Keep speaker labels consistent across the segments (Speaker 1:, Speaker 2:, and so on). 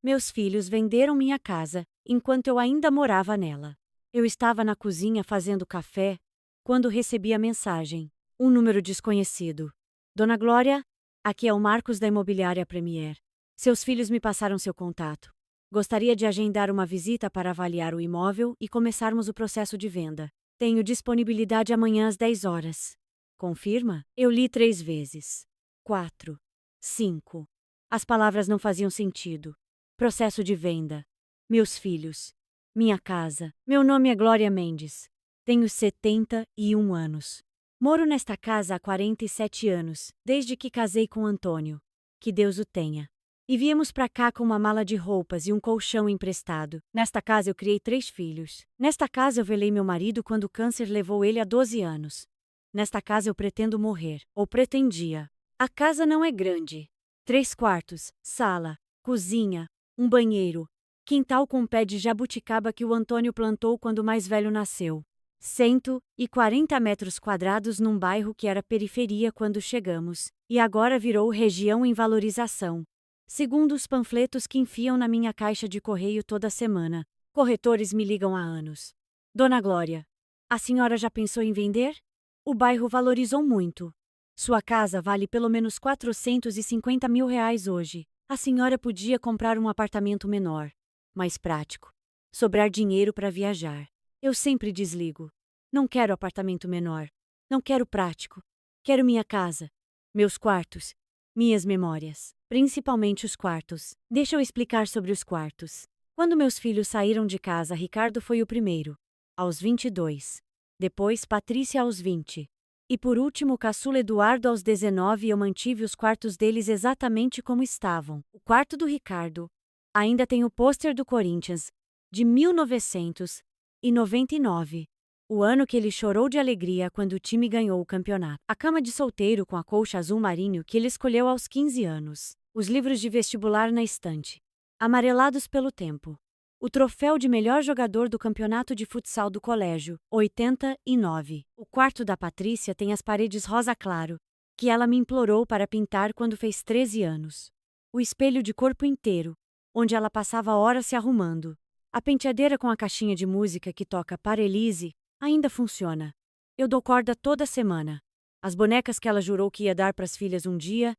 Speaker 1: Meus filhos venderam minha casa, enquanto eu ainda morava nela. Eu estava na cozinha fazendo café, quando recebi a mensagem. Um número desconhecido. Dona Glória, aqui é o Marcos da Imobiliária Premier. Seus filhos me passaram seu contato. Gostaria de agendar uma visita para avaliar o imóvel e começarmos o processo de venda. Tenho disponibilidade amanhã às 10 horas. Confirma? Eu li 3 vezes. 4. 5. As palavras não faziam sentido. Processo de venda. Meus filhos. Minha casa. Meu nome é Glória Mendes. Tenho 71 anos. Moro nesta casa há 47 anos, desde que casei com Antônio. Que Deus o tenha. E viemos para cá com uma mala de roupas e um colchão emprestado. Nesta casa eu criei 3 filhos. Nesta casa eu velei meu marido quando o câncer levou ele a 12 anos. Nesta casa eu pretendo morrer, ou pretendia. A casa não é grande. 3 quartos, sala, cozinha, um banheiro, quintal com pé de jabuticaba que o Antônio plantou quando o mais velho nasceu. 140 metros quadrados num bairro que era periferia quando chegamos, e agora virou região em valorização. Segundo os panfletos que enfiam na minha caixa de correio toda semana, corretores me ligam há anos. Dona Glória, a senhora já pensou em vender? O bairro valorizou muito. Sua casa vale pelo menos 450 mil reais hoje. A senhora podia comprar um apartamento menor, mais prático. Sobrar dinheiro para viajar. Eu sempre desligo. Não quero apartamento menor. Não quero prático. Quero minha casa. Meus quartos. Minhas memórias. Principalmente os quartos. Deixa eu explicar sobre os quartos. Quando meus filhos saíram de casa, Ricardo foi o primeiro, aos 22. Depois, Patrícia aos 20. E por último, o caçula Eduardo aos 19, e eu mantive os quartos deles exatamente como estavam. O quarto do Ricardo ainda tem o pôster do Corinthians, de 1999. O ano que ele chorou de alegria quando o time ganhou o campeonato. A cama de solteiro com a colcha azul marinho que ele escolheu aos 15 anos. Os livros de vestibular na estante, amarelados pelo tempo. O troféu de melhor jogador do campeonato de futsal do colégio, 89. O quarto da Patrícia tem as paredes rosa claro, que ela me implorou para pintar quando fez 13 anos. O espelho de corpo inteiro, onde ela passava horas se arrumando. A penteadeira com a caixinha de música que toca Parelise ainda funciona. Eu dou corda toda semana. As bonecas que ela jurou que ia dar para as filhas um dia.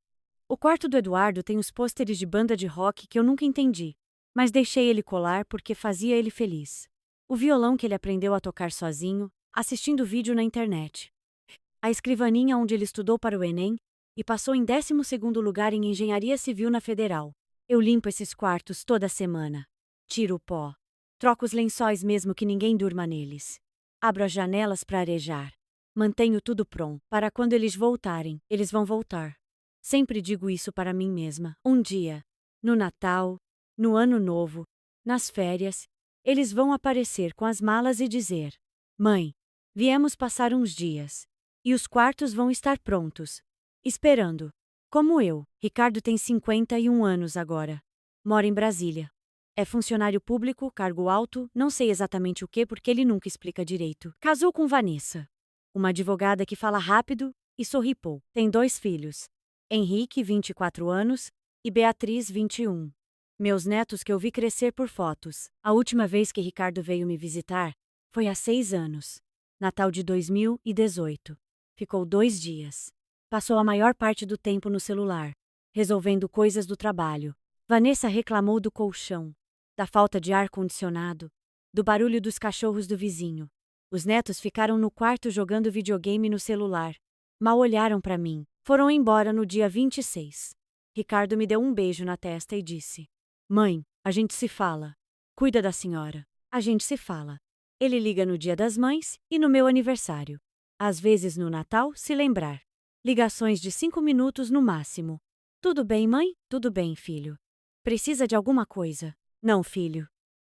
Speaker 1: O quarto do Eduardo tem os pôsteres de banda de rock que eu nunca entendi, mas deixei ele colar porque fazia ele feliz. O violão que ele aprendeu a tocar sozinho, assistindo vídeo na internet. A escrivaninha onde ele estudou para o Enem e passou em 12º lugar em Engenharia Civil na Federal. Eu limpo esses quartos toda semana. Tiro o pó. Troco os lençóis mesmo que ninguém durma neles. Abro as janelas para arejar. Mantenho tudo pronto para quando eles voltarem. Eles vão voltar. Sempre digo isso para mim mesma. Um dia, no Natal, no Ano Novo, nas férias, eles vão aparecer com as malas e dizer: Mãe, viemos passar uns dias. E os quartos vão estar prontos. Esperando. Como eu. Ricardo tem 51 anos agora. Mora em Brasília. É funcionário público, cargo alto, não sei exatamente o que porque ele nunca explica direito. Casou com Vanessa, uma advogada que fala rápido e sorri pouco. Tem 2 filhos. Henrique, 24 anos, e Beatriz, 21. Meus netos que eu vi crescer por fotos. A última vez que Ricardo veio me visitar foi há 6 anos. Natal de 2018. Ficou 2 dias. Passou a maior parte do tempo no celular, resolvendo coisas do trabalho. Vanessa reclamou do colchão, da falta de ar-condicionado, do barulho dos cachorros do vizinho. Os netos ficaram no quarto jogando videogame no celular. Mal olharam para mim. Foram embora no dia 26. Ricardo me deu um beijo na testa e disse: Mãe, a gente se fala. Cuida da senhora. A gente se fala. Ele liga no Dia das Mães e no meu aniversário. Às vezes no Natal, se lembrar. Ligações de 5 minutos no máximo. Tudo bem, mãe? Tudo bem, filho. Precisa de alguma coisa? Não, filho.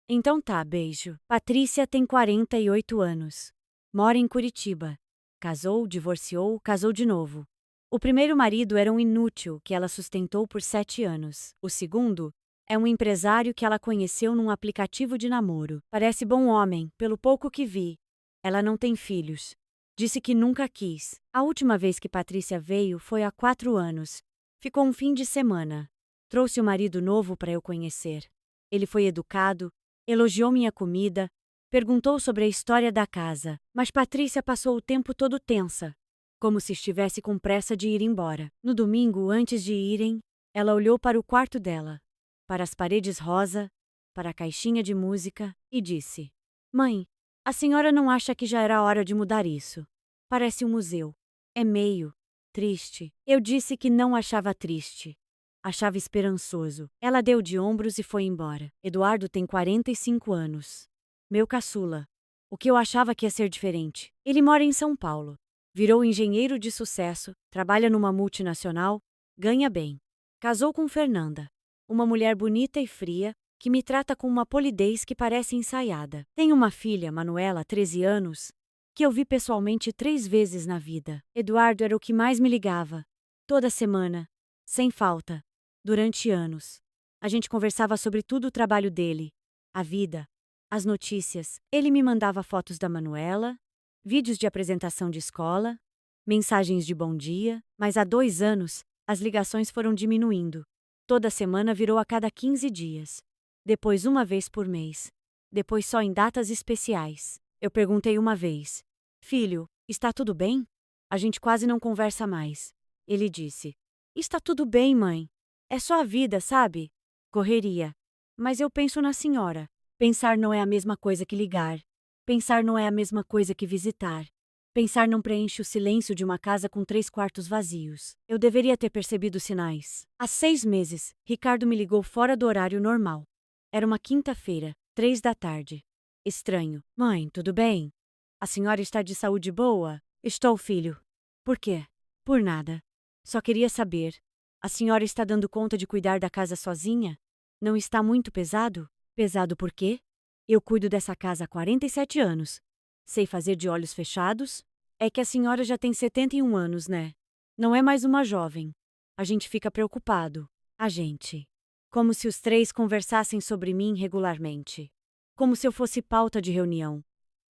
Speaker 1: Então tá, beijo. Patrícia tem 48 anos. Mora em Curitiba. Casou, divorciou, casou de novo. O primeiro marido era um inútil que ela sustentou por 7 anos. O segundo é um empresário que ela conheceu num aplicativo de namoro. Parece bom homem, pelo pouco que vi. Ela não tem filhos. Disse que nunca quis. A última vez que Patrícia veio foi há 4 anos. Ficou um fim de semana. Trouxe o marido novo para eu conhecer. Ele foi educado, elogiou minha comida, perguntou sobre a história da casa, mas Patrícia passou o tempo todo tensa, como se estivesse com pressa de ir embora. No domingo, antes de irem, ela olhou para o quarto dela, para as paredes rosa, para a caixinha de música, e disse: Mãe, a senhora não acha que já era hora de mudar isso? Parece um museu. É meio triste. Eu disse que não achava triste. Achava esperançoso. Ela deu de ombros e foi embora. Eduardo tem 45 anos. Meu caçula. O que eu achava que ia ser diferente. Ele mora em São Paulo. Virou engenheiro de sucesso, trabalha numa multinacional, ganha bem. Casou com Fernanda, uma mulher bonita e fria, que me trata com uma polidez que parece ensaiada. Tem uma filha, Manuela, 13 anos, que eu vi pessoalmente 3 vezes na vida. Eduardo era o que mais me ligava. Toda semana, sem falta, durante anos. A gente conversava sobre tudo o trabalho dele, a vida, as notícias. Ele me mandava fotos da Manuela, vídeos de apresentação de escola, mensagens de bom dia, mas há 2 anos, as ligações foram diminuindo. Toda semana virou a cada 15 dias. Depois uma vez por mês. Depois só em datas especiais. Eu perguntei uma vez: Filho, está tudo bem? A gente quase não conversa mais. Ele disse: Está tudo bem, mãe. É só a vida, sabe? Correria. Mas eu penso na senhora. Pensar não é a mesma coisa que ligar. Pensar não é a mesma coisa que visitar. Pensar não preenche o silêncio de uma casa com 3 quartos vazios. Eu deveria ter percebido os sinais. Há 6 meses, Ricardo me ligou fora do horário normal. Era uma quinta-feira, 3 da tarde. Estranho. Mãe, tudo bem? A senhora está de saúde boa? Estou, filho. Por quê? Por nada. Só queria saber. A senhora está dando conta de cuidar da casa sozinha? Não está muito pesado? Pesado por quê? Eu cuido dessa casa há 47 anos. Sei fazer de olhos fechados? É que a senhora já tem 71 anos, né? Não é mais uma jovem. A gente fica preocupado. A gente. Como se os 3 conversassem sobre mim regularmente. Como se eu fosse pauta de reunião.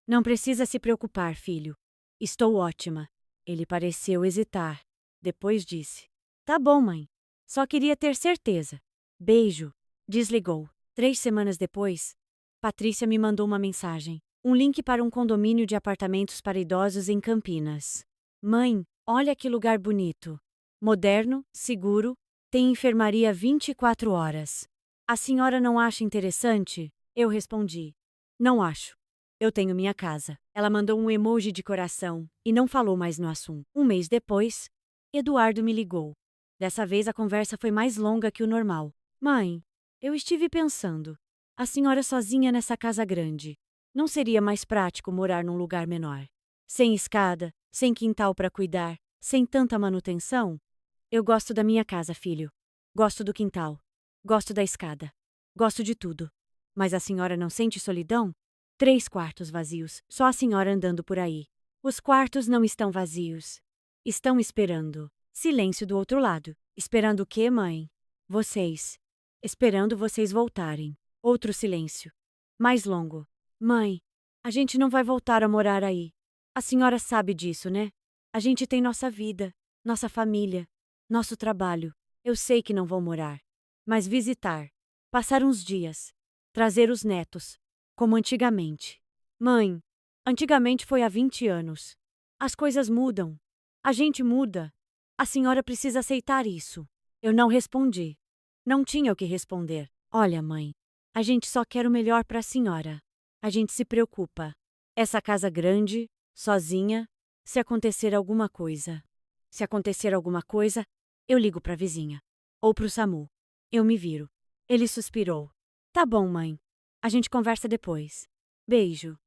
Speaker 1: Não precisa se preocupar, filho. Estou ótima. Ele pareceu hesitar. Depois disse: Tá bom, mãe. Só queria ter certeza. Beijo. Desligou. 3 semanas depois, Patrícia me mandou uma mensagem. Um link para um condomínio de apartamentos para idosos em Campinas. Mãe, olha que lugar bonito. Moderno, seguro, tem enfermaria 24 horas. A senhora não acha interessante? Eu respondi: Não acho. Eu tenho minha casa. Ela mandou um emoji de coração e não falou mais no assunto. Um mês depois, Eduardo me ligou. Dessa vez a conversa foi mais longa que o normal. Mãe, eu estive pensando. A senhora sozinha nessa casa grande. Não seria mais prático morar num lugar menor? Sem escada, sem quintal para cuidar, sem tanta manutenção? Eu gosto da minha casa, filho. Gosto do quintal. Gosto da escada. Gosto de tudo. Mas a senhora não sente solidão? 3 quartos vazios, só a senhora andando por aí. Os quartos não estão vazios. Estão esperando. Silêncio do outro lado. Esperando o quê, mãe? Vocês. Esperando vocês voltarem. Outro silêncio. Mais longo. Mãe, a gente não vai voltar a morar aí. A senhora sabe disso, né? A gente tem nossa vida, nossa família, nosso trabalho. Eu sei que não vou morar. Mas visitar. Passar uns dias. Trazer os netos. Como antigamente. Mãe, antigamente foi há 20 anos. As coisas mudam. A gente muda. A senhora precisa aceitar isso. Eu não respondi. Não tinha o que responder. Olha, mãe, a gente só quer o melhor para a senhora. A gente se preocupa. Essa casa grande, sozinha, se acontecer alguma coisa. Se acontecer alguma coisa, eu ligo para a vizinha. Ou para o SAMU. Eu me viro. Ele suspirou. Tá bom, mãe. A gente conversa depois. Beijo.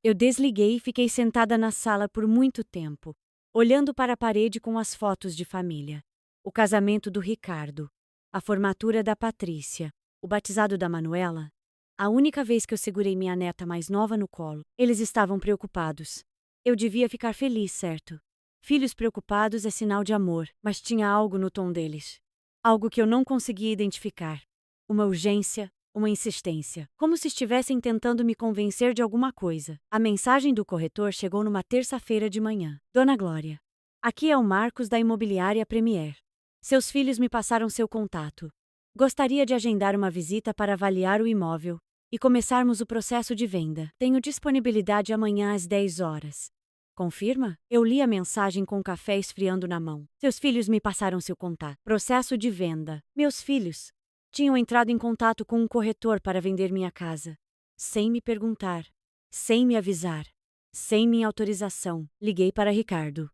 Speaker 1: Eu desliguei e fiquei sentada na sala por muito tempo, olhando para a parede com as fotos de família. O casamento do Ricardo. A formatura da Patrícia. O batizado da Manuela. A única vez que eu segurei minha neta mais nova no colo. Eles estavam preocupados. Eu devia ficar feliz, certo? Filhos preocupados é sinal de amor, mas tinha algo no tom deles. Algo que eu não conseguia identificar. Uma urgência, uma insistência. Como se estivessem tentando me convencer de alguma coisa. A mensagem do corretor chegou numa terça-feira de manhã. Dona Glória. Aqui é o Marcos da Imobiliária Premier. Seus filhos me passaram seu contato. Gostaria de agendar uma visita para avaliar o imóvel e começarmos o processo de venda. Tenho disponibilidade amanhã às 10 horas. Confirma? Eu li a mensagem com o café esfriando na mão. Seus filhos me passaram seu contato. Processo de venda. Meus filhos tinham entrado em contato com um corretor para vender minha casa. Sem me perguntar. Sem me avisar. Sem minha autorização. Liguei para Ricardo.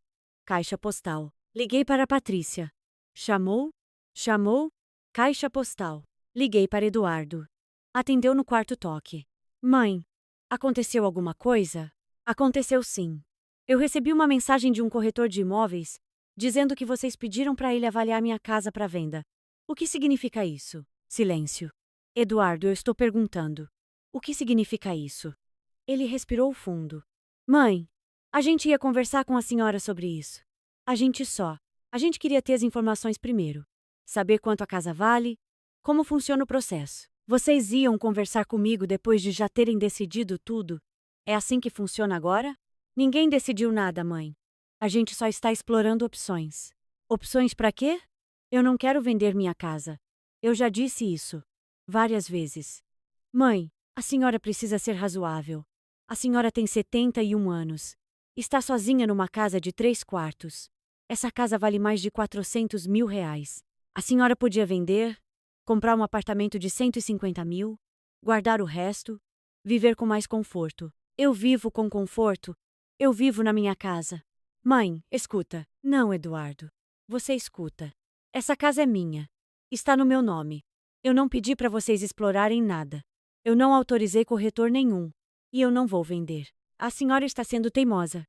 Speaker 1: Caixa postal. Liguei para Patrícia. Chamou? Chamou? Caixa postal. Liguei para Eduardo. Atendeu no quarto toque. Mãe, aconteceu alguma coisa? Aconteceu sim. Eu recebi uma mensagem de um corretor de imóveis dizendo que vocês pediram para ele avaliar minha casa para venda. O que significa isso? Silêncio. Eduardo, eu estou perguntando. O que significa isso? Ele respirou fundo. Mãe, a gente ia conversar com a senhora sobre isso. A gente queria ter as informações primeiro. Saber quanto a casa vale, como funciona o processo. Vocês iam conversar comigo depois de já terem decidido tudo? É assim que funciona agora? Ninguém decidiu nada, mãe. A gente só está explorando opções. Opções para quê? Eu não quero vender minha casa. Eu já disse isso. Várias vezes. Mãe, a senhora precisa ser razoável. A senhora tem 71 anos. Está sozinha numa casa de 3 quartos. Essa casa vale mais de 400 mil reais. A senhora podia vender, comprar um apartamento de 150 mil, guardar o resto, viver com mais conforto. Eu vivo com conforto. Eu vivo na minha casa. Mãe, escuta. Não, Eduardo. Você escuta. Essa casa é minha. Está no meu nome. Eu não pedi para vocês explorarem nada. Eu não autorizei corretor nenhum. E eu não vou vender. A senhora está sendo teimosa.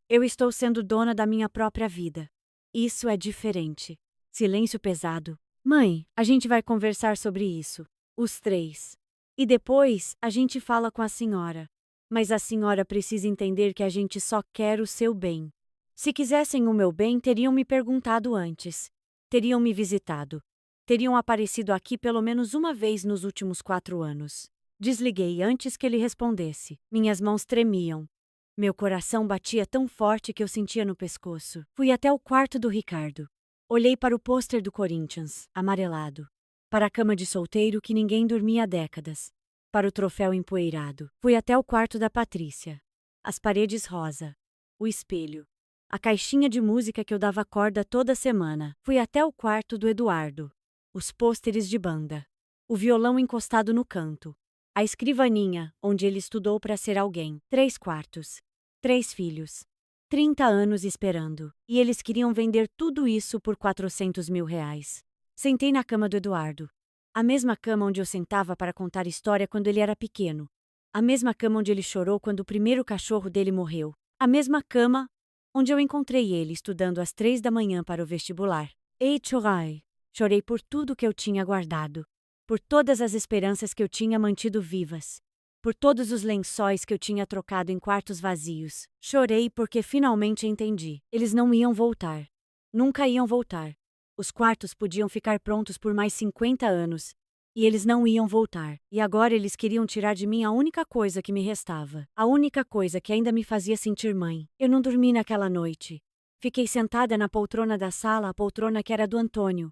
Speaker 1: Eu estou sendo dona da minha própria vida. Isso é diferente. Silêncio pesado. Mãe, a gente vai conversar sobre isso. Os 3. E depois, a gente fala com a senhora. Mas a senhora precisa entender que a gente só quer o seu bem. Se quisessem o meu bem, teriam me perguntado antes. Teriam me visitado. Teriam aparecido aqui pelo menos uma vez nos últimos 4 anos. Desliguei antes que ele respondesse. Minhas mãos tremiam. Meu coração batia tão forte que eu sentia no pescoço. Fui até o quarto do Ricardo. Olhei para o pôster do Corinthians, amarelado. Para a cama de solteiro que ninguém dormia há décadas. Para o troféu empoeirado. Fui até o quarto da Patrícia. As paredes rosa. O espelho. A caixinha de música que eu dava corda toda semana. Fui até o quarto do Eduardo. Os pôsteres de banda. O violão encostado no canto. A escrivaninha, onde ele estudou para ser alguém. 3 quartos. 3 filhos. 30 anos esperando. E eles queriam vender tudo isso por 400 mil reais. Sentei na cama do Eduardo. A mesma cama onde eu sentava para contar história quando ele era pequeno. A mesma cama onde ele chorou quando o primeiro cachorro dele morreu. A mesma cama onde eu encontrei ele estudando às 3 da manhã para o vestibular. Ei, chorai. Chorei por tudo que eu tinha guardado. Por todas as esperanças que eu tinha mantido vivas. Por todos os lençóis que eu tinha trocado em quartos vazios. Chorei porque finalmente entendi. Eles não iam voltar. Nunca iam voltar. Os quartos podiam ficar prontos por mais 50 anos. E eles não iam voltar. E agora eles queriam tirar de mim a única coisa que me restava. A única coisa que ainda me fazia sentir mãe. Eu não dormi naquela noite. Fiquei sentada na poltrona da sala, a poltrona que era do Antônio,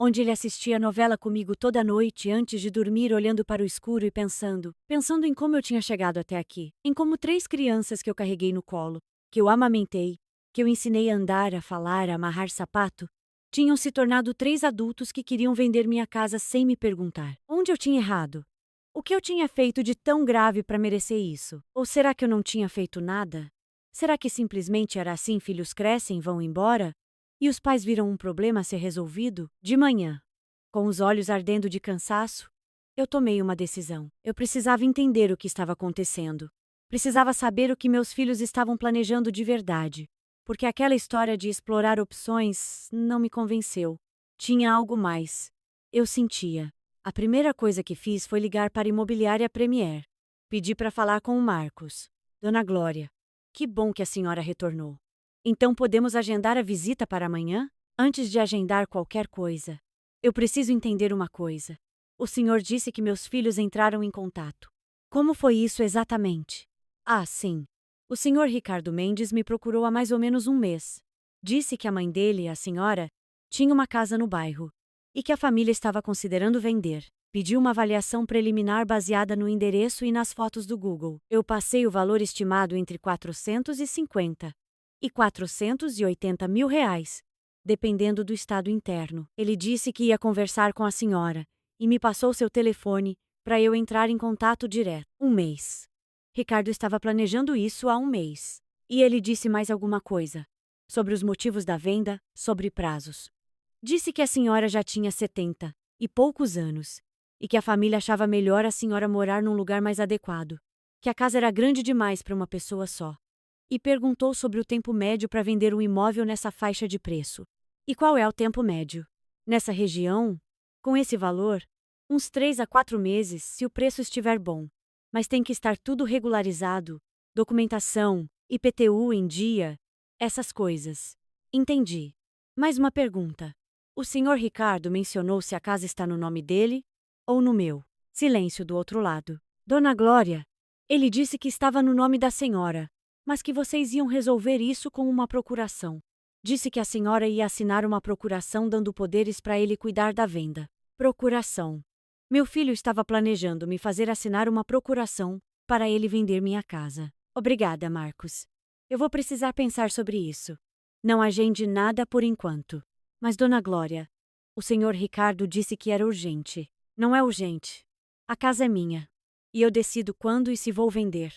Speaker 1: onde ele assistia a novela comigo toda noite antes de dormir, olhando para o escuro e pensando em como eu tinha chegado até aqui, em como 3 crianças que eu carreguei no colo, que eu amamentei, que eu ensinei a andar, a falar, a amarrar sapato, tinham se tornado 3 adultos que queriam vender minha casa sem me perguntar. Onde eu tinha errado? O que eu tinha feito de tão grave para merecer isso? Ou será que eu não tinha feito nada? Será que simplesmente era assim: filhos crescem e vão embora? E os pais viram um problema a ser resolvido? De manhã, com os olhos ardendo de cansaço, eu tomei uma decisão. Eu precisava entender o que estava acontecendo. Precisava saber o que meus filhos estavam planejando de verdade. Porque aquela história de explorar opções não me convenceu. Tinha algo mais. Eu sentia. A primeira coisa que fiz foi ligar para a imobiliária Premier. Pedi para falar com o Marcos. Dona Glória, que bom que a senhora retornou. Então podemos agendar a visita para amanhã? Antes de agendar qualquer coisa, eu preciso entender uma coisa. O senhor disse que meus filhos entraram em contato. Como foi isso exatamente? Ah, sim. O senhor Ricardo Mendes me procurou há mais ou menos um mês. Disse que a mãe dele, a senhora, tinha uma casa no bairro. e que a família estava considerando vender. Pedi uma avaliação preliminar baseada no endereço e nas fotos do Google. Eu passei o valor estimado entre 450 e 480 mil reais, dependendo do estado interno. Ele disse que ia conversar com a senhora e me passou seu telefone para eu entrar em contato direto. Um mês. Ricardo estava planejando isso há um mês. E ele disse mais alguma coisa. Sobre os motivos da venda, sobre prazos. Disse que a senhora já tinha 70 e poucos anos. E que a família achava melhor a senhora morar num lugar mais adequado. Que a casa era grande demais para uma pessoa só. E perguntou sobre o tempo médio para vender um imóvel nessa faixa de preço. E qual é o tempo médio? Nessa região, com esse valor, uns 3 a 4 meses se o preço estiver bom. Mas tem que estar tudo regularizado, documentação, IPTU em dia, essas coisas. Entendi. Mais uma pergunta. O senhor Ricardo mencionou se a casa está no nome dele ou no meu. Silêncio do outro lado. Dona Glória, ele disse que estava no nome da senhora, mas que vocês iam resolver isso com uma procuração. Disse que a senhora ia assinar uma procuração dando poderes para ele cuidar da venda. Procuração. Meu filho estava planejando me fazer assinar uma procuração para ele vender minha casa. Obrigada, Marcos. Eu vou precisar pensar sobre isso. Não agende nada por enquanto. Mas, Dona Glória, o senhor Ricardo disse que era urgente. Não é urgente. A casa é minha. E eu decido quando e se vou vender.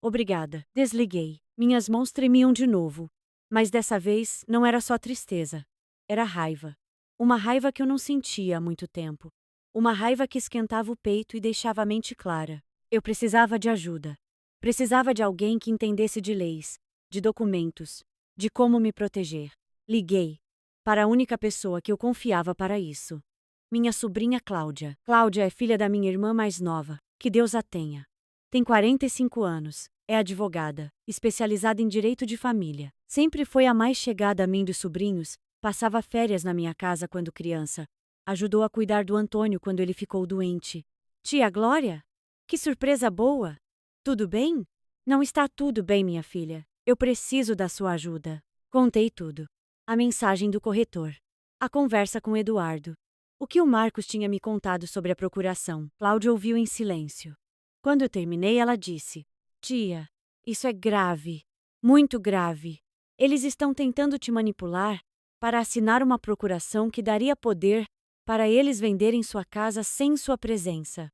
Speaker 1: Obrigada. Desliguei. Minhas mãos tremiam de novo. Mas dessa vez não era só tristeza. Era raiva. Uma raiva que eu não sentia há muito tempo. Uma raiva que esquentava o peito e deixava a mente clara. Eu precisava de ajuda. Precisava de alguém que entendesse de leis, de documentos, de como me proteger. Liguei para a única pessoa que eu confiava para isso. Minha sobrinha Cláudia. Cláudia é filha da minha irmã mais nova, que Deus a tenha. Tem 45 anos, é advogada, especializada em direito de família. Sempre foi a mais chegada a mim dos sobrinhos, passava férias na minha casa quando criança. Ajudou a cuidar do Antônio quando ele ficou doente. Tia Glória? Que surpresa boa! Tudo bem? Não está tudo bem, minha filha. Eu preciso da sua ajuda. Contei tudo. A mensagem do corretor. A conversa com Eduardo. O que o Marcos tinha me contado sobre a procuração. Cláudia ouviu em silêncio. Quando eu terminei, ela disse: Tia, isso é grave. Muito grave. Eles estão tentando te manipular para assinar uma procuração que daria poder para eles venderem sua casa sem sua presença.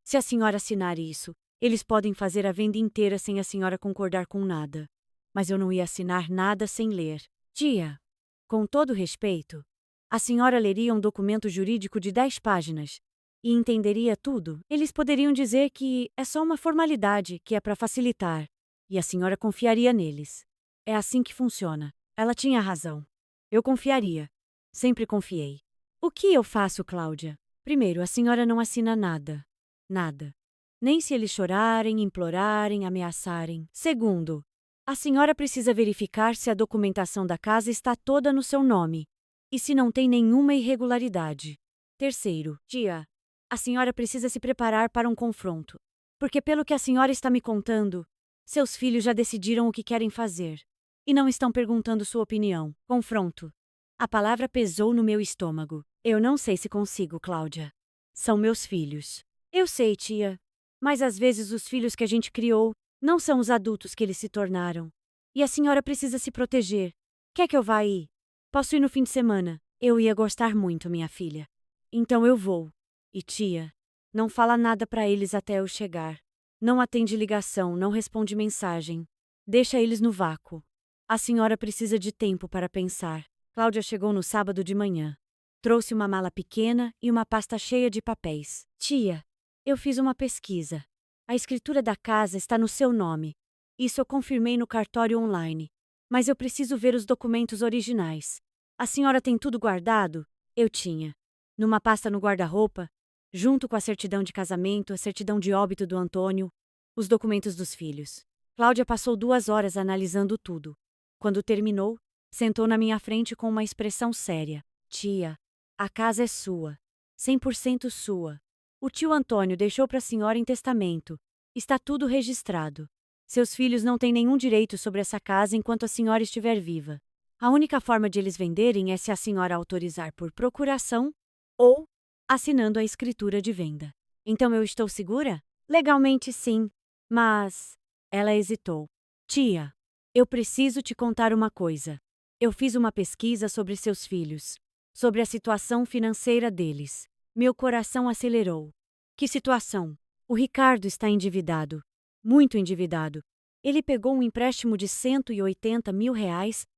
Speaker 1: Se a senhora assinar isso, eles podem fazer a venda inteira sem a senhora concordar com nada. Mas eu não ia assinar nada sem ler. Tia, com todo respeito, a senhora leria um documento jurídico de 10 páginas e entenderia tudo. Eles poderiam dizer que é só uma formalidade, que é para facilitar, e a senhora confiaria neles. É assim que funciona. Ela tinha razão. Eu confiaria. Sempre confiei. O que eu faço, Cláudia? Primeiro, a senhora não assina nada. Nada. Nem se eles chorarem, implorarem, ameaçarem. Segundo, a senhora precisa verificar se a documentação da casa está toda no seu nome e se não tem nenhuma irregularidade. Terceiro, tia, a senhora precisa se preparar para um confronto, porque pelo que a senhora está me contando, seus filhos já decidiram o que querem fazer e não estão perguntando sua opinião. Confronto. A palavra pesou no meu estômago. Eu não sei se consigo, Cláudia. São meus filhos. Eu sei, tia. Mas às vezes os filhos que a gente criou não são os adultos que eles se tornaram. E a senhora precisa se proteger. Quer que eu vá aí? Posso ir no fim de semana? Eu ia gostar muito, minha filha. Então eu vou. E tia, não fala nada para eles até eu chegar. Não atende ligação, não responde mensagem. Deixa eles no vácuo. A senhora precisa de tempo para pensar. Cláudia chegou no sábado de manhã. Trouxe uma mala pequena e uma pasta cheia de papéis. Tia, eu fiz uma pesquisa. A escritura da casa está no seu nome. Isso eu confirmei no cartório online. Mas eu preciso ver os documentos originais. A senhora tem tudo guardado? Eu tinha. Numa pasta no guarda-roupa, junto com a certidão de casamento, a certidão de óbito do Antônio, os documentos dos filhos. Cláudia passou 2 horas analisando tudo. Quando terminou, sentou na minha frente com uma expressão séria. Tia, a casa é sua. 100% sua. O tio Antônio deixou para a senhora em testamento. Está tudo registrado. Seus filhos não têm nenhum direito sobre essa casa enquanto a senhora estiver viva. A única forma de eles venderem é se a senhora autorizar por procuração Ou assinando a escritura de venda. Então eu estou segura? Legalmente sim. Mas. Ela hesitou. Tia, eu preciso te contar uma coisa. Eu fiz uma pesquisa sobre seus filhos, sobre a situação financeira deles. Meu coração acelerou. Que situação? O Ricardo está endividado. Muito endividado. Ele pegou um empréstimo de R$ 180 mil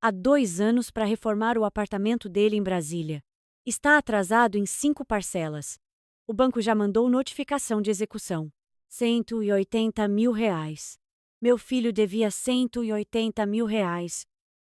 Speaker 1: há 2 anos para reformar o apartamento dele em Brasília. Está atrasado em 5 parcelas. O banco já mandou notificação de execução. R$ 180 mil. Meu filho devia R$ 180 mil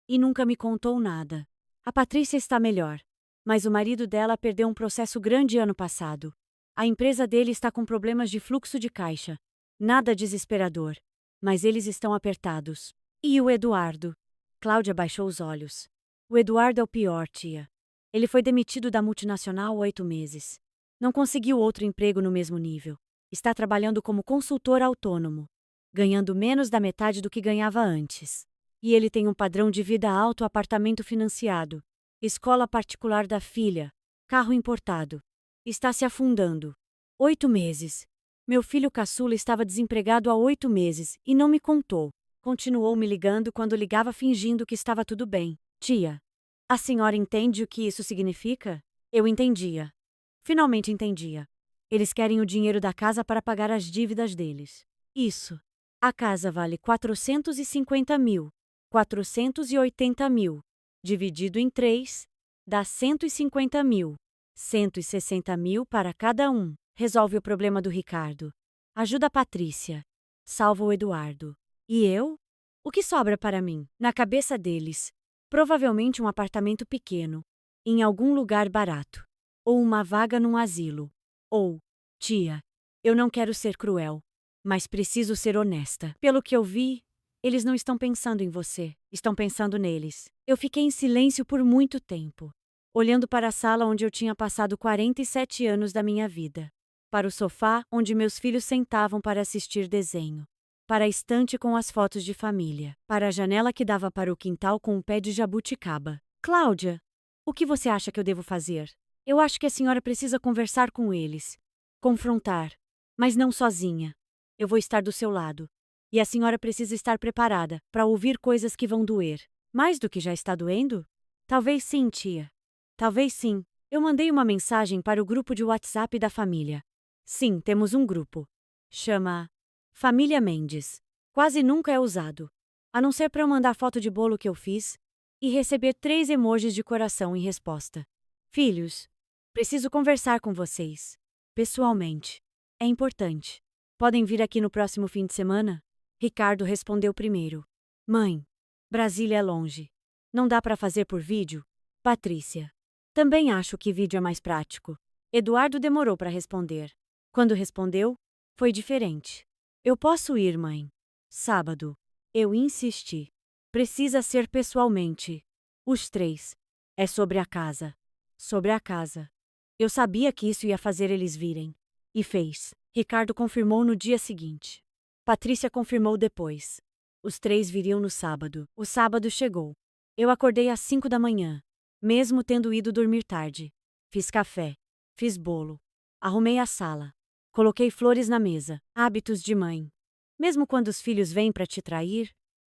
Speaker 1: e nunca me contou nada. A Patrícia está melhor, mas o marido dela perdeu um processo grande ano passado. A empresa dele está com problemas de fluxo de caixa. Nada desesperador, mas eles estão apertados. E o Eduardo? Cláudia baixou os olhos. O Eduardo é o pior, tia. Ele foi demitido da multinacional há 8 meses. Não conseguiu outro emprego no mesmo nível. Está trabalhando como consultor autônomo, ganhando menos da metade do que ganhava antes. E ele tem um padrão de vida alto, apartamento financiado, escola particular da filha, carro importado. Está se afundando. 8 meses. Meu filho caçula estava desempregado há 8 meses e não me contou. Continuou me ligando quando ligava fingindo que estava tudo bem. Tia, a senhora entende o que isso significa? Eu entendia. Finalmente entendia. Eles querem o dinheiro da casa para pagar as dívidas deles. Isso. A casa vale 450 mil. 480 mil. Dividido em 3, dá 150 mil. 160 mil para cada um. Resolve o problema do Ricardo. Ajuda a Patrícia. Salva o Eduardo. E eu? O que sobra para mim? Na cabeça deles, provavelmente um apartamento pequeno, em algum lugar barato. Ou uma vaga num asilo. Ou, tia, eu não quero ser cruel, mas preciso ser honesta. Pelo que eu vi, eles não estão pensando em você, estão pensando neles. Eu fiquei em silêncio por muito tempo, olhando para a sala onde eu tinha passado 47 anos da minha vida, para o sofá onde meus filhos sentavam para assistir desenho, para a estante com as fotos de família, para a janela que dava para o quintal com um pé de jabuticaba. Cláudia, o que você acha que eu devo fazer? Eu acho que a senhora precisa conversar com eles, confrontar, mas não sozinha. Eu vou estar do seu lado. E a senhora precisa estar preparada para ouvir coisas que vão doer. Mais do que já está doendo? Talvez sim, tia. Talvez sim. Eu mandei uma mensagem para o grupo de WhatsApp da família. Sim, temos um grupo. Chama Família Mendes. Quase nunca é usado, a não ser para eu mandar foto de bolo que eu fiz e receber 3 emojis de coração em resposta. Filhos, preciso conversar com vocês. Pessoalmente. É importante. Podem vir aqui no próximo fim de semana? Ricardo respondeu primeiro. Mãe, Brasília é longe. Não dá para fazer por vídeo? Patrícia. Também acho que vídeo é mais prático. Eduardo demorou para responder. Quando respondeu, foi diferente. Eu posso ir, mãe. Sábado. Eu insisti. Precisa ser pessoalmente. Os 3. É sobre a casa. Sobre a casa. Eu sabia que isso ia fazer eles virem. E fez. Ricardo confirmou no dia seguinte. Patrícia confirmou depois. Os 3 viriam no sábado. O sábado chegou. Eu acordei às 5 da manhã, mesmo tendo ido dormir tarde. Fiz café. Fiz bolo. Arrumei a sala. Coloquei flores na mesa. Hábitos de mãe. Mesmo quando os filhos vêm para te trair,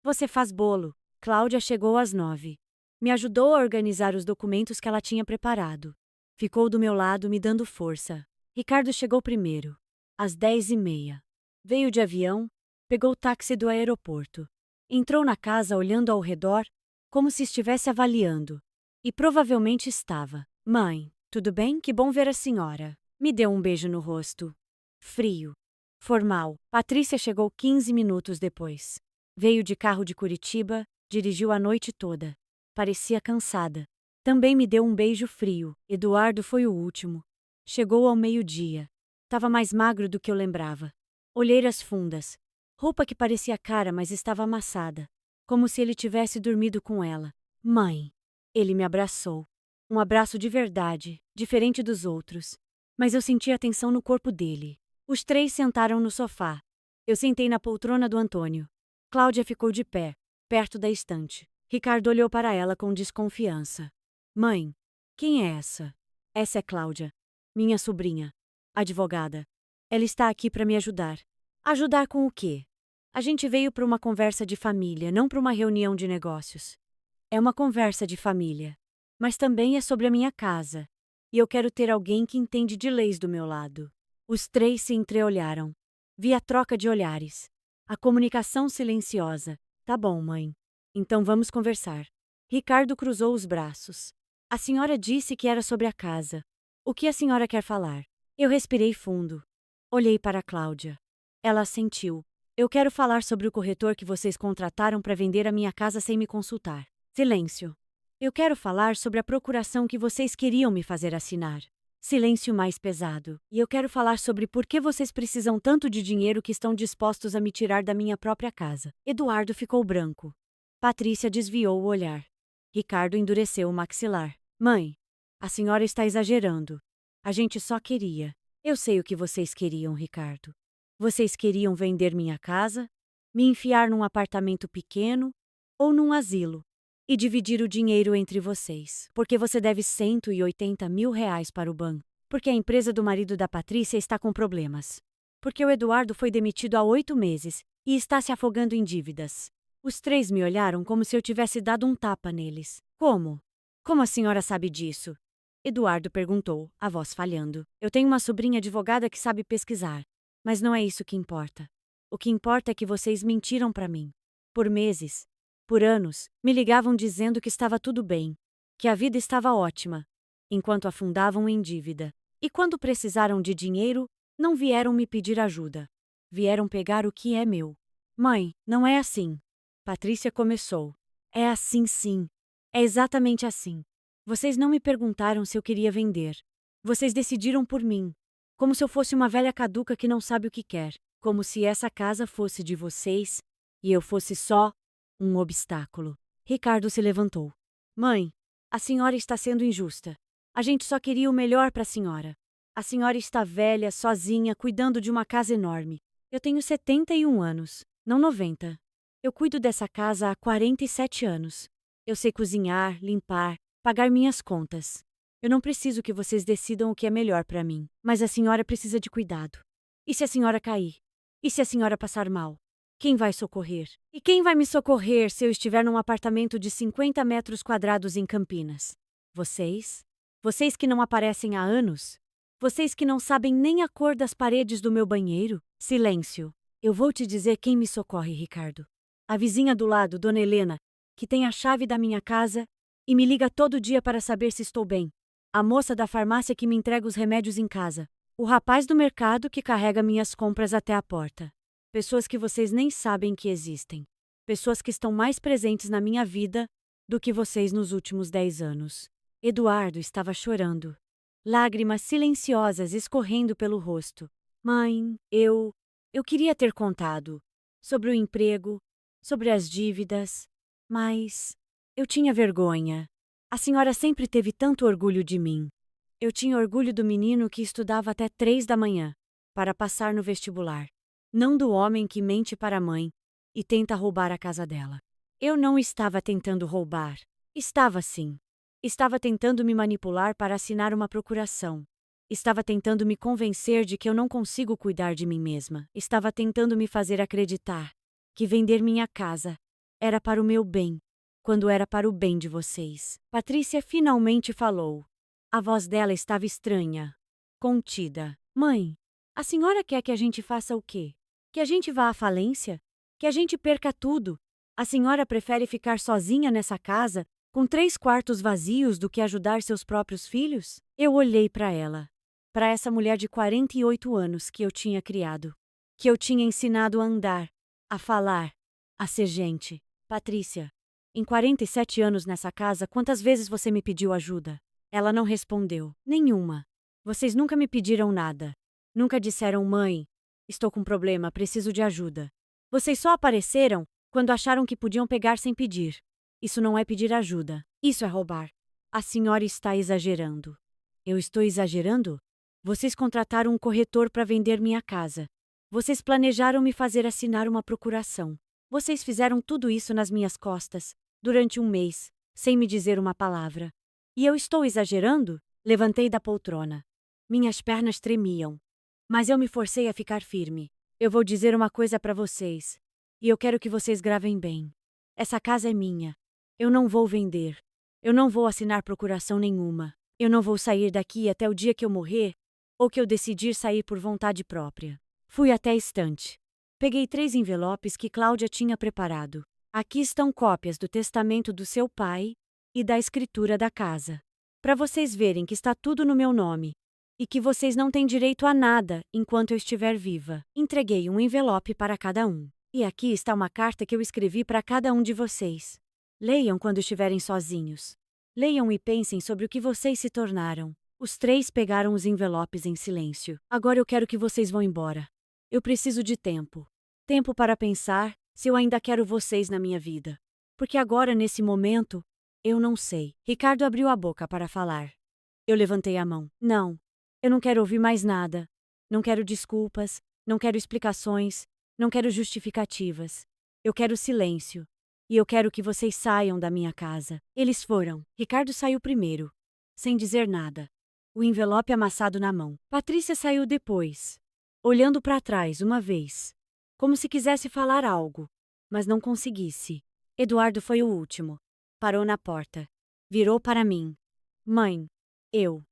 Speaker 1: você faz bolo. Cláudia chegou às 9. Me ajudou a organizar os documentos que ela tinha preparado. Ficou do meu lado me dando força. Ricardo chegou primeiro, às 10h30. Veio de avião, pegou o táxi do aeroporto. Entrou na casa olhando ao redor, como se estivesse avaliando. E provavelmente estava. Mãe, tudo bem? Que bom ver a senhora. Me deu um beijo no rosto. Frio. Formal. Patrícia chegou 15 minutos depois. Veio de carro de Curitiba, dirigiu a noite toda. Parecia cansada. Também me deu um beijo frio. Eduardo foi o último. Chegou ao meio-dia. Tava mais magro do que eu lembrava. Olheiras fundas. Roupa que parecia cara, mas estava amassada. Como se ele tivesse dormido com ela. Mãe. Ele me abraçou. Um abraço de verdade, diferente dos outros. Mas eu senti a tensão no corpo dele. Os 3 sentaram no sofá. Eu sentei na poltrona do Antônio. Cláudia ficou de pé, perto da estante. Ricardo olhou para ela com desconfiança. Mãe, quem é essa? Essa é Cláudia. Minha sobrinha. Advogada. Ela está aqui para me ajudar. Ajudar com o quê? A gente veio para uma conversa de família, não para uma reunião de negócios. É uma conversa de família. Mas também é sobre a minha casa. E eu quero ter alguém que entende de leis do meu lado. Os três se entreolharam. Vi a troca de olhares. A comunicação silenciosa. Tá bom, mãe. Então vamos conversar. Ricardo cruzou os braços. A senhora disse que era sobre a casa. O que a senhora quer falar? Eu respirei fundo. Olhei para Cláudia. Ela assentiu. Eu quero falar sobre o corretor que vocês contrataram para vender a minha casa sem me consultar. Silêncio. Eu quero falar sobre a procuração que vocês queriam me fazer assinar. Silêncio mais pesado. E eu quero falar sobre por que vocês precisam tanto de dinheiro que estão dispostos a me tirar da minha própria casa. Eduardo ficou branco. Patrícia desviou o olhar. Ricardo endureceu o maxilar. Mãe, a senhora está exagerando. A gente só queria. Eu sei o que vocês queriam, Ricardo. Vocês queriam vender minha casa, me enfiar num apartamento pequeno ou num asilo e dividir o dinheiro entre vocês, porque você deve R$ 180 mil para o banco, porque a empresa do marido da Patrícia está com problemas, porque o Eduardo foi demitido há 8 meses e está se afogando em dívidas. Os três me olharam como se eu tivesse dado um tapa neles. Como? Como a senhora sabe disso? Eduardo perguntou, a voz falhando. Eu tenho uma sobrinha advogada que sabe pesquisar. Mas não é isso que importa. O que importa é que vocês mentiram para mim. Por meses, por anos, me ligavam dizendo que estava tudo bem, que a vida estava ótima, enquanto afundavam em dívida. E quando precisaram de dinheiro, não vieram me pedir ajuda. Vieram pegar o que é meu. Mãe, não é assim. Patrícia começou. É assim sim. É exatamente assim. Vocês não me perguntaram se eu queria vender. Vocês decidiram por mim. Como se eu fosse uma velha caduca que não sabe o que quer. Como se essa casa fosse de vocês e eu fosse só um obstáculo. Ricardo se levantou. Mãe, a senhora está sendo injusta. A gente só queria o melhor para a senhora. A senhora está velha, sozinha, cuidando de uma casa enorme. Eu tenho 71 anos, não 90. Eu cuido dessa casa há 47 anos. Eu sei cozinhar, limpar, pagar minhas contas. Eu não preciso que vocês decidam o que é melhor para mim, mas a senhora precisa de cuidado. E se a senhora cair? E se a senhora passar mal? Quem vai socorrer? E quem vai me socorrer se eu estiver num apartamento de 50 metros quadrados em Campinas? Vocês? Vocês que não aparecem há anos? Vocês que não sabem nem a cor das paredes do meu banheiro? Silêncio. Eu vou te dizer quem me socorre, Ricardo. A vizinha do lado, Dona Helena, que tem a chave da minha casa e me liga todo dia para saber se estou bem. A moça da farmácia que me entrega os remédios em casa. O rapaz do mercado que carrega minhas compras até a porta. Pessoas que vocês nem sabem que existem. Pessoas que estão mais presentes na minha vida do que vocês nos últimos 10 anos. Eduardo estava chorando. Lágrimas silenciosas escorrendo pelo rosto. Mãe, eu queria ter contado. Sobre o emprego, sobre as dívidas. Mas eu tinha vergonha. A senhora sempre teve tanto orgulho de mim. Eu tinha orgulho do menino que estudava até 3 da manhã, para passar no vestibular. Não do homem que mente para a mãe e tenta roubar a casa dela. Eu não estava tentando roubar. Estava sim. Estava tentando me manipular para assinar uma procuração. Estava tentando me convencer de que eu não consigo cuidar de mim mesma. Estava tentando me fazer acreditar que vender minha casa era para o meu bem, quando era para o bem de vocês. Patrícia finalmente falou. A voz dela estava estranha, contida. Mãe, a senhora quer que a gente faça o quê? Que a gente vá à falência? Que a gente perca tudo? A senhora prefere ficar sozinha nessa casa, com 3 quartos vazios, do que ajudar seus próprios filhos? Eu olhei para ela. Para essa mulher de 48 anos que eu tinha criado. Que eu tinha ensinado a andar, a falar, a ser gente. Patrícia, em 47 anos nessa casa, quantas vezes você me pediu ajuda? Ela não respondeu. Nenhuma. Vocês nunca me pediram nada. Nunca disseram, mãe, estou com problema, preciso de ajuda. Vocês só apareceram quando acharam que podiam pegar sem pedir. Isso não é pedir ajuda. Isso é roubar. A senhora está exagerando. Eu estou exagerando? Vocês contrataram um corretor para vender minha casa. Vocês planejaram me fazer assinar uma procuração. Vocês fizeram tudo isso nas minhas costas, durante 1 mês, sem me dizer uma palavra. E eu estou exagerando? Levantei da poltrona. Minhas pernas tremiam. Mas eu me forcei a ficar firme. Eu vou dizer uma coisa para vocês. E eu quero que vocês gravem bem. Essa casa é minha. Eu não vou vender. Eu não vou assinar procuração nenhuma. Eu não vou sair daqui até o dia que eu morrer ou que eu decidir sair por vontade própria. Fui até a estante. Peguei 3 envelopes que Cláudia tinha preparado. Aqui estão cópias do testamento do seu pai e da escritura da casa. Para vocês verem que está tudo no meu nome e que vocês não têm direito a nada enquanto eu estiver viva. Entreguei um envelope para cada um. E aqui está uma carta que eu escrevi para cada um de vocês. Leiam quando estiverem sozinhos. Leiam e pensem sobre o que vocês se tornaram. Os 3 pegaram os envelopes em silêncio. Agora eu quero que vocês vão embora. Eu preciso de tempo. Tempo para pensar se eu ainda quero vocês na minha vida. Porque agora, nesse momento, eu não sei. Ricardo abriu a boca para falar. Eu levantei a mão. Não. Eu não quero ouvir mais nada. Não quero desculpas. Não quero explicações. Não quero justificativas. Eu quero silêncio. E eu quero que vocês saiam da minha casa. Eles foram. Ricardo saiu primeiro, sem dizer nada. O envelope amassado na mão. Patrícia saiu depois, olhando para trás uma vez, como se quisesse falar algo, mas não conseguisse. Eduardo foi o último. Parou na porta. Virou para mim. Mãe, eu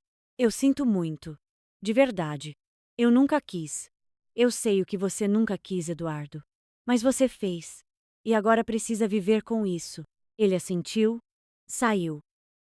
Speaker 1: sinto muito. De verdade. Eu nunca quis. Eu sei o que você nunca quis, Eduardo. Mas você fez. E agora precisa viver com isso. Ele assentiu, saiu.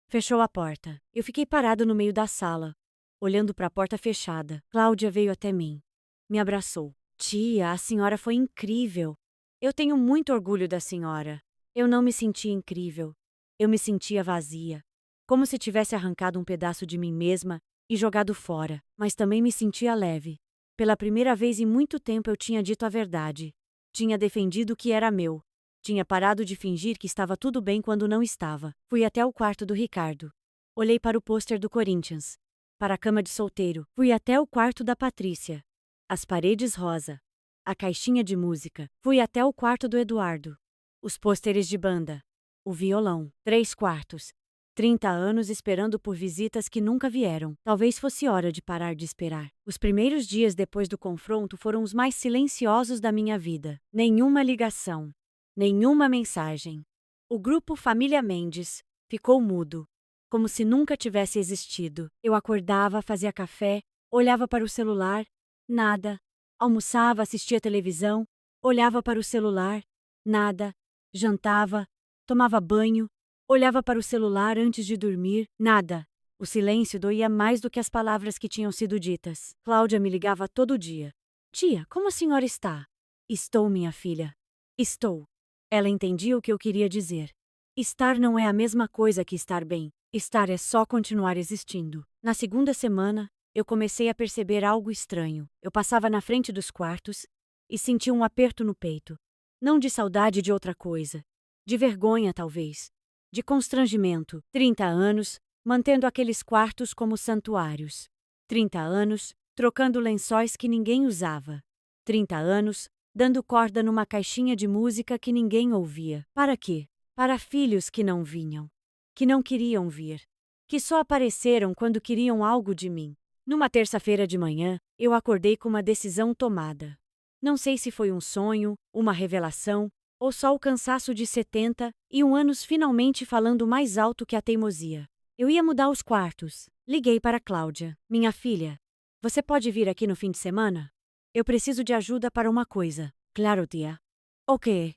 Speaker 1: Fechou a porta. Eu fiquei parado no meio da sala, olhando para a porta fechada. Cláudia veio até mim. Me abraçou. Tia, a senhora foi incrível. Eu tenho muito orgulho da senhora. Eu não me sentia incrível. Eu me sentia vazia. Como se tivesse arrancado um pedaço de mim mesma e jogado fora. Mas também me sentia leve. Pela primeira vez em muito tempo eu tinha dito a verdade. Tinha defendido o que era meu. Tinha parado de fingir que estava tudo bem quando não estava. Fui até o quarto do Ricardo. Olhei para o pôster do Corinthians. Para a cama de solteiro. Fui até o quarto da Patrícia. As paredes rosa. A caixinha de música. Fui até o quarto do Eduardo. Os pôsteres de banda. O violão. 3 quartos. 30 anos esperando por visitas que nunca vieram. Talvez fosse hora de parar de esperar. Os primeiros dias depois do confronto foram os mais silenciosos da minha vida. Nenhuma ligação. Nenhuma mensagem. O grupo Família Mendes ficou mudo, como se nunca tivesse existido. Eu acordava, fazia café, olhava para o celular, nada. Almoçava, assistia televisão, olhava para o celular, nada. Jantava, tomava banho, olhava para o celular antes de dormir, nada. O silêncio doía mais do que as palavras que tinham sido ditas. Cláudia me ligava todo dia. Tia, como a senhora está? Estou, minha filha. Estou. Ela entendia o que eu queria dizer. Estar não é a mesma coisa que estar bem. Estar é só continuar existindo. Na segunda semana, eu comecei a perceber algo estranho. Eu passava na frente dos quartos e sentia um aperto no peito. Não de saudade de outra coisa. De vergonha, talvez. De constrangimento. 30 anos, mantendo aqueles quartos como santuários. 30 anos, trocando lençóis que ninguém usava. 30 anos, dando corda numa caixinha de música que ninguém ouvia. Para quê? Para filhos que não vinham. Que não queriam vir. Que só apareceram quando queriam algo de mim. Numa terça-feira de manhã, eu acordei com uma decisão tomada. Não sei se foi um sonho, uma revelação, ou só o cansaço de 71 anos finalmente falando mais alto que a teimosia. Eu ia mudar os quartos. Liguei para Cláudia. Minha filha, você pode vir aqui no fim de semana? Eu preciso de ajuda para uma coisa. Claro, tia. Ok.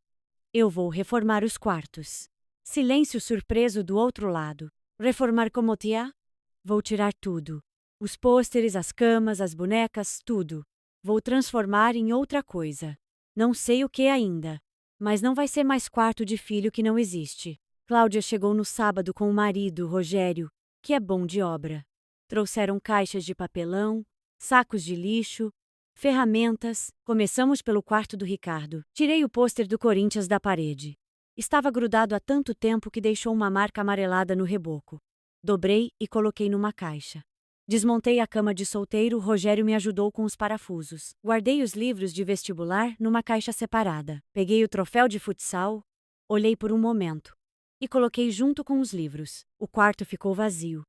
Speaker 1: Eu vou reformar os quartos. Silêncio surpreso do outro lado. Reformar como, tia? Vou tirar tudo. Os pôsteres, as camas, as bonecas, tudo. Vou transformar em outra coisa. Não sei o que ainda. Mas não vai ser mais quarto de filho que não existe. Cláudia chegou no sábado com o marido, Rogério, que é bom de obra. Trouxeram caixas de papelão, sacos de lixo, ferramentas. Começamos pelo quarto do Ricardo. Tirei o pôster do Corinthians da parede. Estava grudado há tanto tempo que deixou uma marca amarelada no reboco. Dobrei e coloquei numa caixa. Desmontei a cama de solteiro, Rogério me ajudou com os parafusos. Guardei os livros de vestibular numa caixa separada. Peguei o troféu de futsal, olhei por um momento e coloquei junto com os livros. O quarto ficou vazio.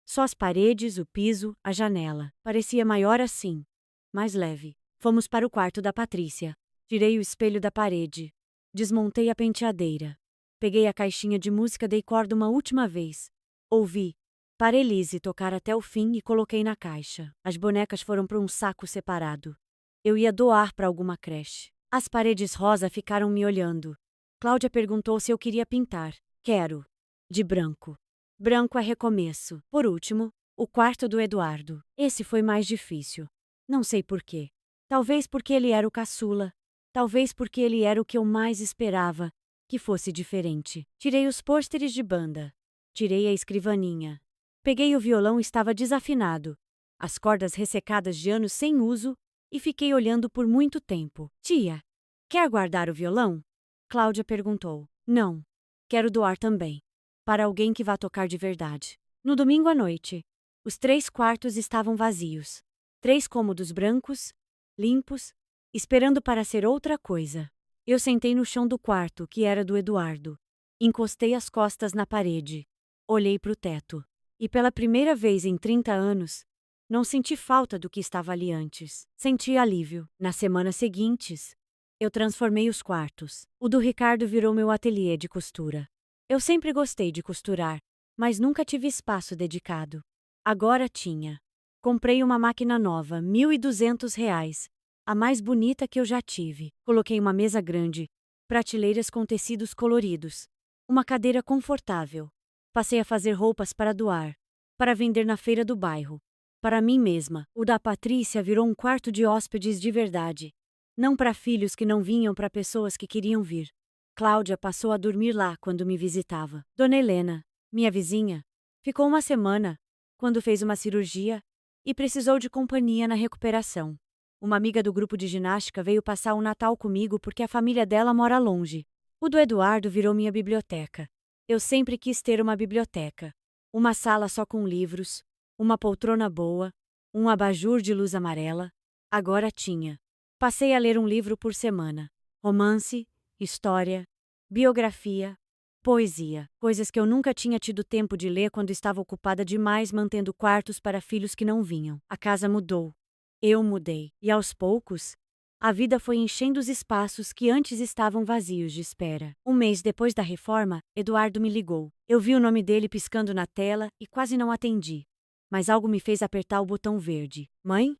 Speaker 1: Só as paredes, o piso, a janela. Parecia maior assim. Mais leve. Fomos para o quarto da Patrícia. Tirei o espelho da parede. Desmontei a penteadeira. Peguei a caixinha de música, dei corda uma última vez. Ouvi. Parei Lizzie tocar até o fim e coloquei na caixa. As bonecas foram para um saco separado. Eu ia doar para alguma creche. As paredes rosa ficaram me olhando. Cláudia perguntou se eu queria pintar. Quero. De branco. Branco é recomeço. Por último, o quarto do Eduardo. Esse foi mais difícil. Não sei porquê. Talvez porque ele era o caçula. Talvez porque ele era o que eu mais esperava, que fosse diferente. Tirei os pôsteres de banda. Tirei a escrivaninha. Peguei o violão, estava desafinado. As cordas ressecadas de anos sem uso, e fiquei olhando por muito tempo. Tia, quer guardar o violão? Cláudia perguntou. Não. Quero doar também. Para alguém que vá tocar de verdade. No domingo à noite, os 3 quartos estavam vazios. 3 cômodos brancos, limpos, esperando para ser outra coisa. Eu sentei no chão do quarto, que era do Eduardo. Encostei as costas na parede. Olhei para o teto. E pela primeira vez em 30 anos, não senti falta do que estava ali antes. Senti alívio. Nas semanas seguintes, eu transformei os quartos. O do Ricardo virou meu ateliê de costura. Eu sempre gostei de costurar, mas nunca tive espaço dedicado. Agora tinha. Comprei uma máquina nova, R$ 1.200, a mais bonita que eu já tive. Coloquei uma mesa grande, prateleiras com tecidos coloridos, uma cadeira confortável. Passei a fazer roupas para doar, para vender na feira do bairro. Para mim mesma, o da Patrícia virou um quarto de hóspedes de verdade. Não para filhos que não vinham, para pessoas que queriam vir. Cláudia passou a dormir lá quando me visitava. Dona Helena, minha vizinha, ficou uma semana, quando fez uma cirurgia, e precisou de companhia na recuperação. Uma amiga do grupo de ginástica veio passar o Natal comigo porque a família dela mora longe. O do Eduardo virou minha biblioteca. Eu sempre quis ter uma biblioteca. Uma sala só com livros, uma poltrona boa, um abajur de luz amarela. Agora tinha. Passei a ler um livro por semana. Romance, história, biografia, poesia. Coisas que eu nunca tinha tido tempo de ler quando estava ocupada demais mantendo quartos para filhos que não vinham. A casa mudou. Eu mudei. E aos poucos, a vida foi enchendo os espaços que antes estavam vazios de espera. Um mês depois da reforma, Eduardo me ligou. Eu vi o nome dele piscando na tela e quase não atendi. Mas algo me fez apertar o botão verde. Mãe?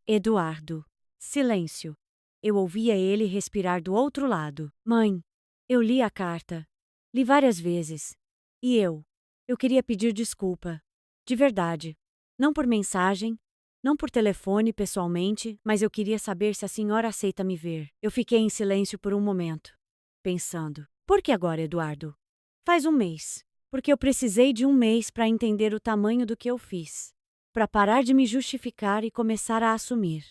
Speaker 1: Eduardo. Silêncio. Eu ouvia ele respirar do outro lado. Mãe. Eu li a carta. Li várias vezes. E eu queria pedir desculpa. De verdade. Não por mensagem, não por telefone pessoalmente, mas eu queria saber se a senhora aceita me ver. Eu fiquei em silêncio por um momento, pensando. Por que agora, Eduardo? Faz um mês. Porque eu precisei de um mês para entender o tamanho do que eu fiz. Para parar de me justificar e começar a assumir.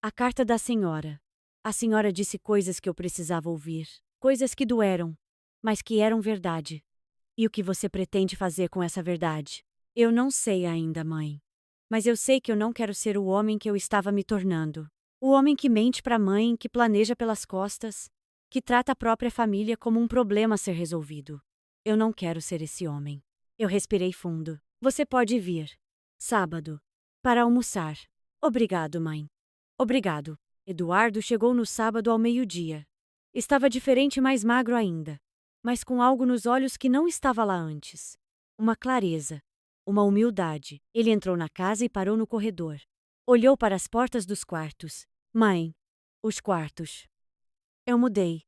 Speaker 1: A carta da senhora. A senhora disse coisas que eu precisava ouvir. Coisas que doeram, mas que eram verdade. E o que você pretende fazer com essa verdade? Eu não sei ainda, mãe. Mas eu sei que eu não quero ser o homem que eu estava me tornando. O homem que mente para a mãe, que planeja pelas costas, que trata a própria família como um problema a ser resolvido. Eu não quero ser esse homem. Eu respirei fundo. Você pode vir. Sábado. Para almoçar. Obrigado, mãe. Obrigado. Eduardo chegou no sábado ao meio-dia. Estava diferente e mais magro ainda, mas com algo nos olhos que não estava lá antes. Uma clareza. Uma humildade. Ele entrou na casa e parou no corredor. Olhou para as portas dos quartos. Mãe, os quartos. Eu mudei.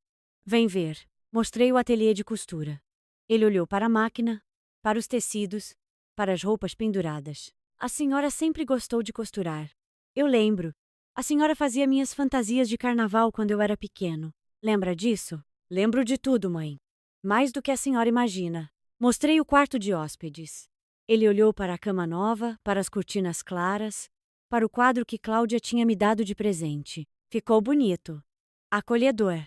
Speaker 1: Vem ver. Mostrei o ateliê de costura. Ele olhou para a máquina, para os tecidos, para as roupas penduradas. A senhora sempre gostou de costurar. Eu lembro. A senhora fazia minhas fantasias de carnaval quando eu era pequeno. Lembra disso? Lembro de tudo, mãe. Mais do que a senhora imagina. Mostrei o quarto de hóspedes. Ele olhou para a cama nova, para as cortinas claras, para o quadro que Cláudia tinha me dado de presente. Ficou bonito. Acolhedor.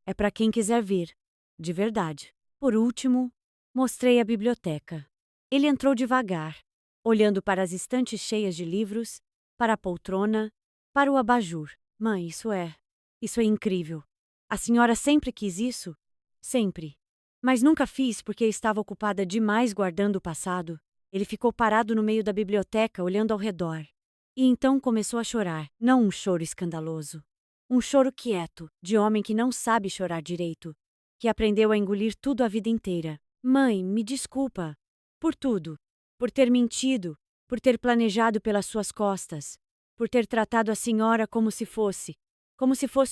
Speaker 1: É para quem quiser vir. De verdade. Por último, mostrei a biblioteca. Ele entrou devagar, olhando para as estantes cheias de livros, para a poltrona, para o abajur. Mãe, isso é incrível. A senhora sempre quis isso? Sempre. Mas nunca fiz porque estava ocupada demais guardando o passado. Ele ficou parado no meio da biblioteca, olhando ao redor. E então começou a chorar, não um choro escandaloso. Um choro quieto, de homem que não sabe chorar direito, que aprendeu a engolir tudo a vida inteira. Mãe, me desculpa. Por tudo. Por ter mentido, por ter planejado pelas suas costas, por ter tratado a senhora como se fosse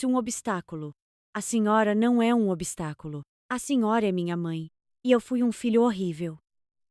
Speaker 1: um obstáculo. A senhora não é um obstáculo. A senhora é minha mãe. E eu fui um filho horrível.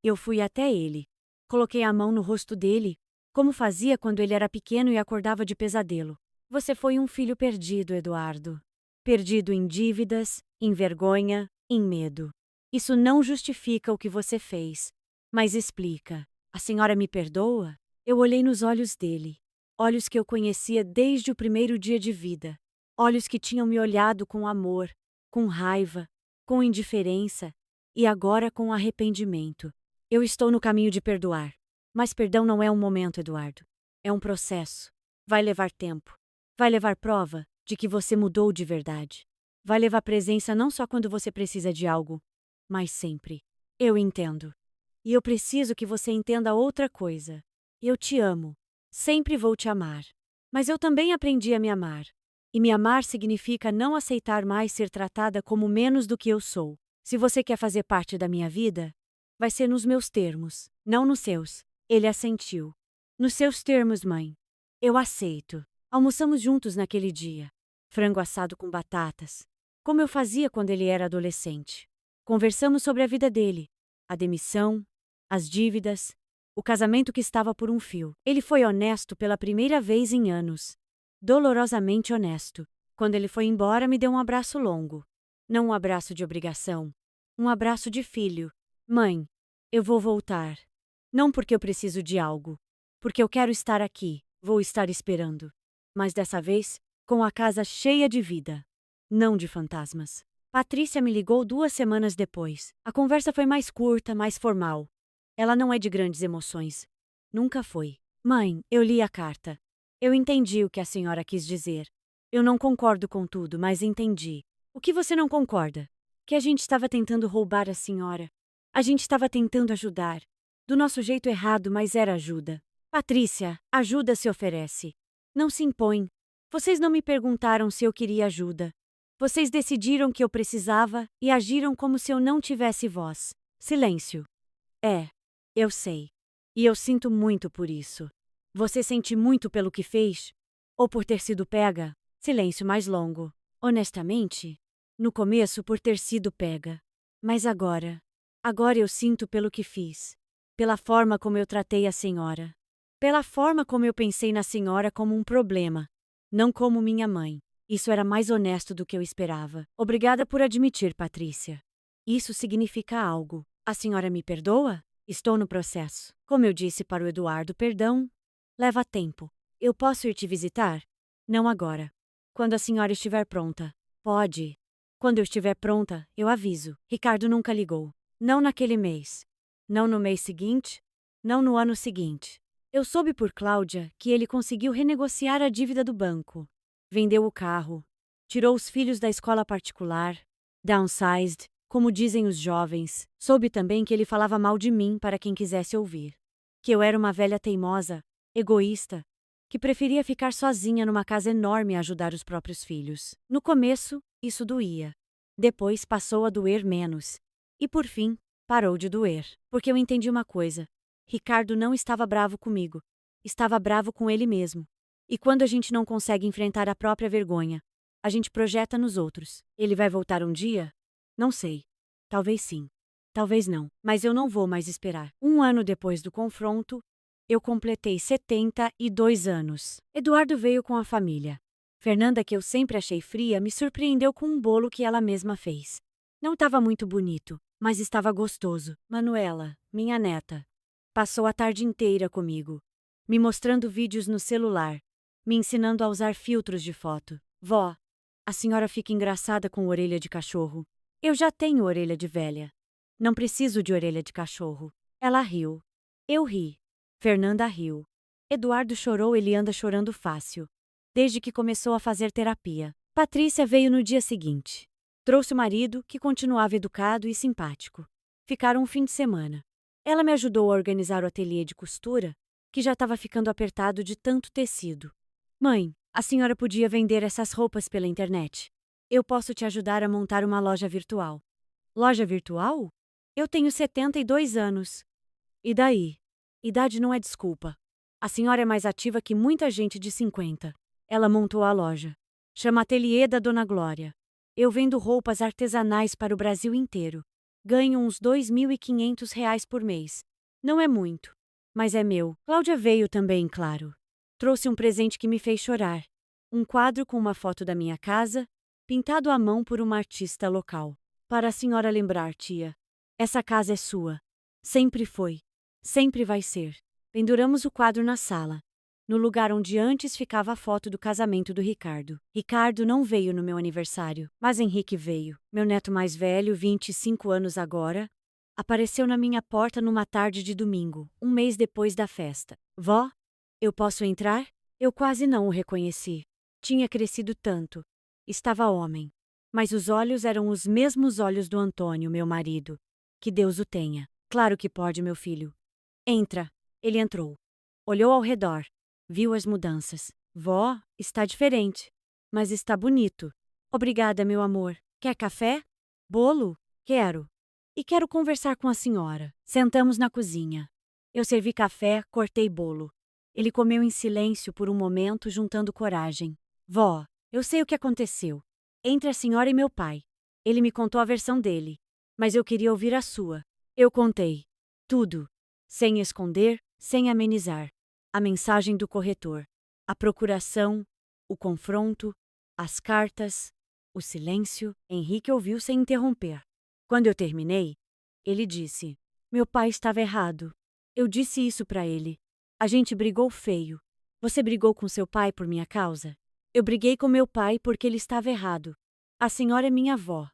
Speaker 1: Eu fui até ele. Coloquei a mão no rosto dele, como fazia quando ele era pequeno e acordava de pesadelo. Você foi um filho perdido, Eduardo. Perdido em dívidas, em vergonha, em medo. Isso não justifica o que você fez, mas explica. A senhora me perdoa? Eu olhei nos olhos dele. Olhos que eu conhecia desde o primeiro dia de vida. Olhos que tinham me olhado com amor, com raiva, com indiferença e agora com arrependimento. Eu estou no caminho de perdoar. Mas perdão não é um momento, Eduardo. É um processo. Vai levar tempo. Vai levar prova de que você mudou de verdade. Vai levar presença não só quando você precisa de algo, mas sempre. Eu entendo. E eu preciso que você entenda outra coisa. Eu te amo. Sempre vou te amar. Mas eu também aprendi a me amar. E me amar significa não aceitar mais ser tratada como menos do que eu sou. Se você quer fazer parte da minha vida, vai ser nos meus termos, não nos seus. Ele assentiu. Nos seus termos, mãe. Eu aceito. Almoçamos juntos naquele dia. Frango assado com batatas. Como eu fazia quando ele era adolescente. Conversamos sobre a vida dele. A demissão, as dívidas, o casamento que estava por um fio. Ele foi honesto pela primeira vez em anos. Dolorosamente honesto. Quando ele foi embora, me deu um abraço longo. Não um abraço de obrigação. Um abraço de filho. Mãe, eu vou voltar. Não porque eu preciso de algo. Porque eu quero estar aqui. Vou estar esperando. Mas dessa vez, com a casa cheia de vida. Não de fantasmas. Patrícia me ligou 2 semanas depois. A conversa foi mais curta, mais formal. Ela não é de grandes emoções. Nunca foi. Mãe, eu li a carta. Eu entendi o que a senhora quis dizer. Eu não concordo com tudo, mas entendi. O que você não concorda? Que a gente estava tentando roubar a senhora. A gente estava tentando ajudar. Do nosso jeito errado, mas era ajuda. Patrícia, ajuda se oferece. Não se impõe. Vocês não me perguntaram se eu queria ajuda. Vocês decidiram que eu precisava e agiram como se eu não tivesse voz. Silêncio. É, eu sei. E eu sinto muito por isso. Você sente muito pelo que fez? Ou por ter sido pega? Silêncio mais longo. Honestamente, no começo por ter sido pega. Mas agora eu sinto pelo que fiz. Pela forma como eu tratei a senhora. Pela forma como eu pensei na senhora como um problema. Não como minha mãe. Isso era mais honesto do que eu esperava. Obrigada por admitir, Patrícia. Isso significa algo. A senhora me perdoa? Estou no processo. Como eu disse para o Eduardo, perdão leva tempo. Eu posso ir te visitar? Não agora. Quando a senhora estiver pronta. Pode. Quando eu estiver pronta, eu aviso. Ricardo nunca ligou. Não naquele mês. Não no mês seguinte. Não no ano seguinte. Eu soube por Cláudia que ele conseguiu renegociar a dívida do banco. Vendeu o carro. Tirou os filhos da escola particular. Downsized, como dizem os jovens. Soube também que ele falava mal de mim para quem quisesse ouvir. Que eu era uma velha teimosa, egoísta, que preferia ficar sozinha numa casa enorme a ajudar os próprios filhos. No começo, isso doía. Depois passou a doer menos. E por fim, parou de doer. Porque eu entendi uma coisa. Ricardo não estava bravo comigo. Estava bravo com ele mesmo. E quando a gente não consegue enfrentar a própria vergonha, a gente projeta nos outros. Ele vai voltar um dia? Não sei. Talvez sim. Talvez não. Mas eu não vou mais esperar. 1 ano depois do confronto, eu completei 72 anos. Eduardo veio com a família. Fernanda, que eu sempre achei fria, me surpreendeu com um bolo que ela mesma fez. Não estava muito bonito, mas estava gostoso. Manuela, minha neta, passou a tarde inteira comigo, me mostrando vídeos no celular, me ensinando a usar filtros de foto. Vó, a senhora fica engraçada com orelha de cachorro. Eu já tenho orelha de velha. Não preciso de orelha de cachorro. Ela riu. Eu ri. Fernanda riu. Eduardo chorou, ele anda chorando fácil. Desde que começou a fazer terapia. Patrícia veio no dia seguinte. Trouxe o marido, que continuava educado e simpático. Ficaram um fim de semana. Ela me ajudou a organizar o ateliê de costura, que já estava ficando apertado de tanto tecido. Mãe, a senhora podia vender essas roupas pela internet. Eu posso te ajudar a montar uma loja virtual. Loja virtual? Eu tenho 72 anos. E daí? Idade não é desculpa. A senhora é mais ativa que muita gente de 50. Ela montou a loja. Chama Ateliê da Dona Glória. Eu vendo roupas artesanais para o Brasil inteiro. Ganho uns R$ 2.500 por mês. Não é muito, mas é meu. Cláudia veio também, claro. Trouxe um presente que me fez chorar. Um quadro com uma foto da minha casa, pintado à mão por uma artista local. Para a senhora lembrar, tia. Essa casa é sua. Sempre foi. Sempre vai ser. Penduramos o quadro na sala, no lugar onde antes ficava a foto do casamento do Ricardo. Ricardo não veio no meu aniversário, mas Henrique veio. Meu neto mais velho, 25 anos agora, apareceu na minha porta numa tarde de domingo, um mês depois da festa. Vó, eu posso entrar? Eu quase não o reconheci. Tinha crescido tanto. Estava homem. Mas os olhos eram os mesmos olhos do Antônio, meu marido. Que Deus o tenha. Claro que pode, meu filho. Entra. Ele entrou. Olhou ao redor. Viu as mudanças. Vó, está diferente. Mas está bonito. Obrigada, meu amor. Quer café? Bolo? Quero. E quero conversar com a senhora. Sentamos na cozinha. Eu servi café, cortei bolo. Ele comeu em silêncio por um momento, juntando coragem. Vó, eu sei o que aconteceu. Entre a senhora e meu pai. Ele me contou a versão dele. Mas eu queria ouvir a sua. Eu contei. Tudo. Sem esconder, sem amenizar. A mensagem do corretor. A procuração. O confronto. As cartas. O silêncio. Henrique ouviu sem interromper. Quando eu terminei, ele disse: Meu pai estava errado. Eu disse isso para ele. A gente brigou feio. Você brigou com seu pai por minha causa? Eu briguei com meu pai porque ele estava errado. A senhora é minha avó.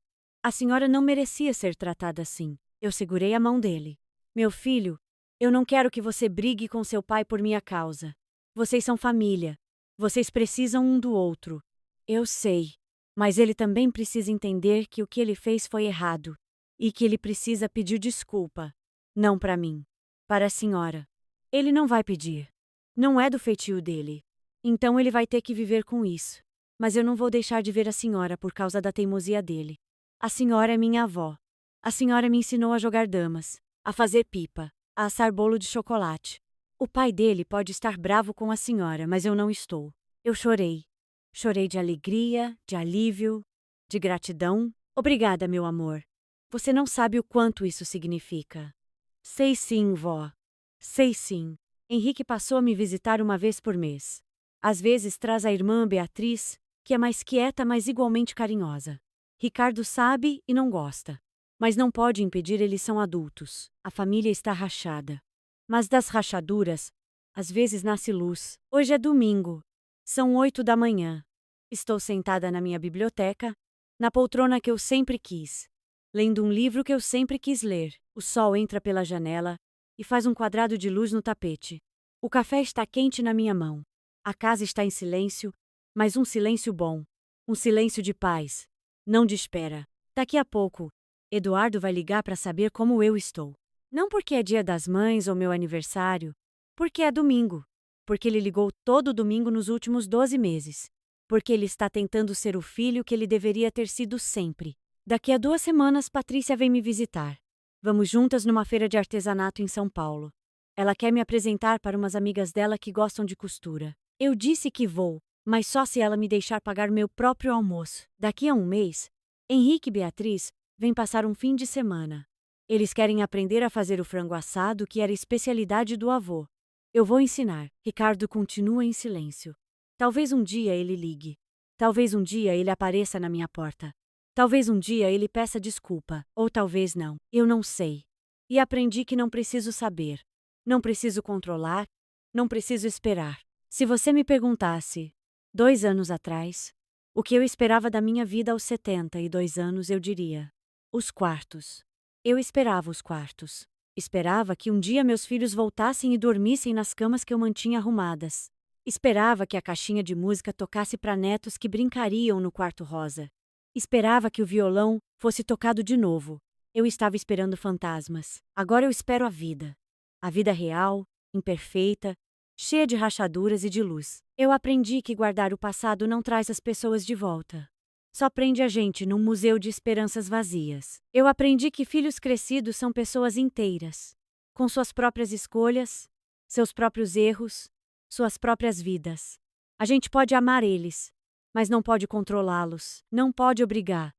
Speaker 1: A senhora não merecia ser tratada assim. Eu segurei a mão dele. Meu filho, eu não quero que você brigue com seu pai por minha causa. Vocês são família. Vocês precisam um do outro. Eu sei. Mas ele também precisa entender que o que ele fez foi errado. E que ele precisa pedir desculpa. Não para mim. Para a senhora. Ele não vai pedir. Não é do feitio dele. Então ele vai ter que viver com isso. Mas eu não vou deixar de ver a senhora por causa da teimosia dele. A senhora é minha avó. A senhora me ensinou a jogar damas, a fazer pipa, a assar bolo de chocolate. O pai dele pode estar bravo com a senhora, mas eu não estou. Eu chorei. Chorei de alegria, de alívio, de gratidão. Obrigada, meu amor. Você não sabe o quanto isso significa. Sei sim, vó. Sei sim. Henrique passou a me visitar uma vez por mês. Às vezes traz a irmã Beatriz, que é mais quieta, mas igualmente carinhosa. Ricardo sabe e não gosta. Mas não pode impedir, eles são adultos. A família está rachada. Mas das rachaduras, às vezes nasce luz. Hoje é domingo. São 8 da manhã. Estou sentada na minha biblioteca, na poltrona que eu sempre quis, lendo um livro que eu sempre quis ler. O sol entra pela janela e faz um quadrado de luz no tapete. O café está quente na minha mão. A casa está em silêncio, mas um silêncio bom. Um silêncio de paz, não de espera. Daqui a pouco, Eduardo vai ligar para saber como eu estou. Não porque é dia das mães ou meu aniversário, porque é domingo. Porque ele ligou todo domingo nos últimos 12 meses. Porque ele está tentando ser o filho que ele deveria ter sido sempre. Daqui a 2 semanas, Patrícia vem me visitar. Vamos juntas numa feira de artesanato em São Paulo. Ela quer me apresentar para umas amigas dela que gostam de costura. Eu disse que vou, mas só se ela me deixar pagar meu próprio almoço. Daqui a um mês, Henrique e Beatriz vêm passar um fim de semana. Eles querem aprender a fazer o frango assado, que era especialidade do avô. Eu vou ensinar. Ricardo continua em silêncio. Talvez um dia ele ligue. Talvez um dia ele apareça na minha porta. Talvez um dia ele peça desculpa, ou talvez não. Eu não sei. E aprendi que não preciso saber. Não preciso controlar. Não preciso esperar. Se você me perguntasse, 2 anos atrás, o que eu esperava da minha vida aos 72 anos, eu diria: os quartos. Eu esperava os quartos. Esperava que um dia meus filhos voltassem e dormissem nas camas que eu mantinha arrumadas. Esperava que a caixinha de música tocasse para netos que brincariam no quarto rosa. Esperava que o violão fosse tocado de novo. Eu estava esperando fantasmas. Agora eu espero a vida. A vida real, imperfeita, cheia de rachaduras e de luz. Eu aprendi que guardar o passado não traz as pessoas de volta. Só prende a gente num museu de esperanças vazias. Eu aprendi que filhos crescidos são pessoas inteiras, com suas próprias escolhas, seus próprios erros, suas próprias vidas. A gente pode amar eles, mas não pode controlá-los, não pode obrigá-los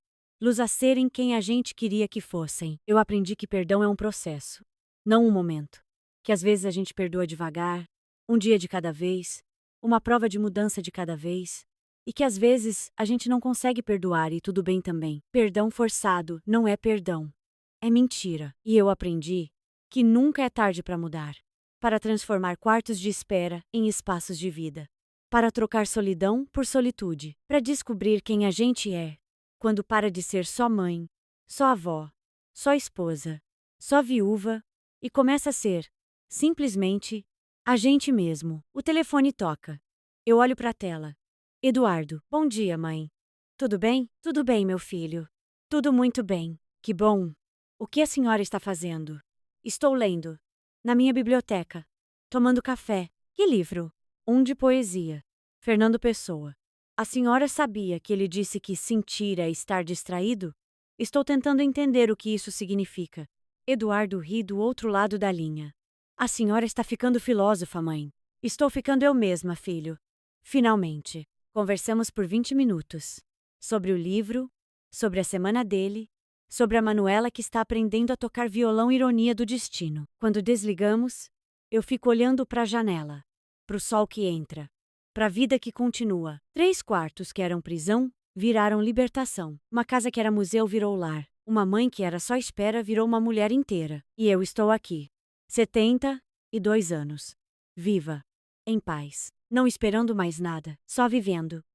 Speaker 1: a serem quem a gente queria que fossem. Eu aprendi que perdão é um processo, não um momento. Que às vezes a gente perdoa devagar, um dia de cada vez, uma prova de mudança de cada vez, e que às vezes a gente não consegue perdoar e tudo bem também. Perdão forçado não é perdão. É mentira. E eu aprendi que nunca é tarde para mudar, para transformar quartos de espera em espaços de vida, para trocar solidão por solitude, para descobrir quem a gente é, quando para de ser só mãe, só avó, só esposa, só viúva, e começa a ser, simplesmente, a gente mesmo. O telefone toca. Eu olho para a tela. Eduardo. Bom dia, mãe. Tudo bem? Tudo bem, meu filho. Tudo muito bem. Que bom. O que a senhora está fazendo? Estou lendo. Na minha biblioteca. Tomando café. Que livro? Um de poesia. Fernando Pessoa. A senhora sabia que ele disse que sentir é estar distraído? Estou tentando entender o que isso significa. Eduardo ri do outro lado da linha. A senhora está ficando filósofa, mãe. Estou ficando eu mesma, filho. Finalmente. Conversamos por 20 minutos. Sobre o livro, sobre a semana dele, sobre a Manuela que está aprendendo a tocar violão Ironia do Destino. Quando desligamos, eu fico olhando para a janela, para o sol que entra, para a vida que continua. 3 quartos que eram prisão, viraram libertação. Uma casa que era museu virou lar. Uma mãe que era só espera virou uma mulher inteira. E eu estou aqui. 72 anos. Viva. Em paz. Não esperando mais nada. Só vivendo.